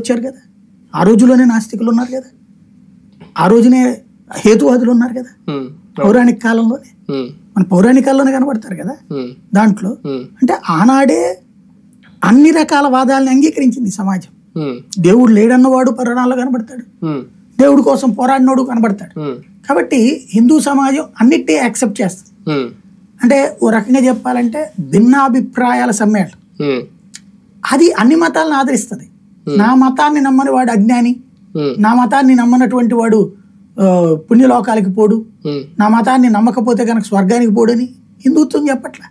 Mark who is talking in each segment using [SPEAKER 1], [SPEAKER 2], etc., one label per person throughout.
[SPEAKER 1] వచ్చారు కదా, ఆ రోజులోనే నాస్తికులు ఉన్నారు కదా, ఆ రోజునే హేతువాదులు ఉన్నారు కదా, పౌరాణిక కాలంలోనే. మన పౌరాణిక కాలంలోనే కనబడతారు కదా దాంట్లో. అంటే ఆనాడే అన్ని రకాల వాదాలని అంగీకరించింది సమాజం. దేవుడు లేడన్నవాడు పురాణాల్లో కనబడతాడు, దేవుడి కోసం పోరాడినోడు కనబడతాడు. కాబట్టి హిందూ సమాజం అన్నిటి యాక్సెప్ట్ చేస్తుంది. అంటే ఓ రకంగా చెప్పాలంటే భిన్నాభిప్రాయాల సమ్మేళనం. అది అన్ని మతాలను ఆదరిస్తుంది. నా మతాన్ని నమ్మని వాడు అజ్ఞాని, నా మతాన్ని నమ్మనటువంటి వాడు పుణ్యలోకాలకి పోడు, నా మతాన్ని నమ్మకపోతే కనుక స్వర్గానికి పోడని హిందుత్వం చెప్పట్లా.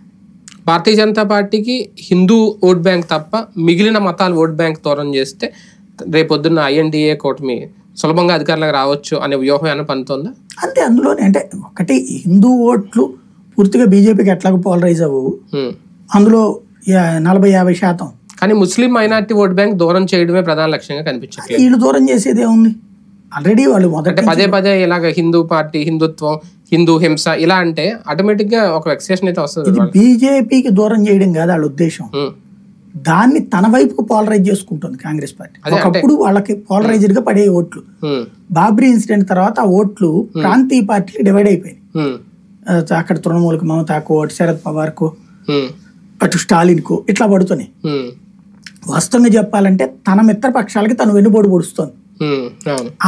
[SPEAKER 2] భారతీయ జనతా పార్టీకి హిందూ ఓట్ బ్యాంక్ తప్ప మిగిలిన మతాలు ఓట్ బ్యాంక్ దూరం చేస్తే రేపొద్దున్న INDA కూటమి సులభంగా అధికారులకు రావచ్చు అనే వ్యూహం ఏమైనా పనుతుందా?
[SPEAKER 1] అంతే. అందులోనే అంటే ఒకటి హిందూ ఓట్లు పూర్తిగా బీజేపీకి ఎట్లాగో పోలరైజ్ అవ్వవు, అందులో 40-50%.
[SPEAKER 2] కానీ ముస్లిం మైనారిటీ ఓట్ బ్యాంక్ దూరం చేయడమే ప్రధాన లక్ష్యంగా కనిపించట్లేదు.
[SPEAKER 1] వీళ్ళు దూరం చేసేది ఏముంది, ఆల్రెడీ వాళ్ళు మొదట
[SPEAKER 2] పదే ఇలాగ హిందూ పార్టీ, హిందుత్వం, హిందూ హింస ఇలా అంటే ఆటోమేటిక్ గా ఒక వెక్సేషన్ అయితే వస్తుంది.
[SPEAKER 1] బీజేపీకి దూరం చేయడం కాదు వాళ్ళ ఉద్దేశం, దాన్ని తన వైపుకు పోలరైజ్ చేసుకుంటుంది కాంగ్రెస్ పార్టీ. ఒకప్పుడు వాళ్ళకి పోలరైజ్డ్ గా పడే ఓట్లు, బాబ్రీ ఇన్సిడెంట్ తర్వాత ఆ ఓట్లు ప్రాంతీయ పార్టీలు డివైడ్ అయిపోయినాయి. అక్కడ తృణమూలకు మమతాకు అటు శరద్ పవార్ కు అటు స్టాలిన్ కు ఇట్లా పడుతున్నాయి. వాస్తవంగా చెప్పాలంటే తన మిత్రపక్షాలకి తను వెన్నుపోటు పొడుస్తుంది.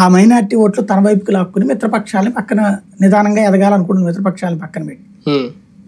[SPEAKER 1] ఆ మైనారిటీ ఓట్లు తన వైపుకి లాక్కుని మిత్రపక్షాలని పక్కన నిదానంగా ఎదగాలనుకుంటున్న మిత్రపక్షాలను పక్కన పెట్టి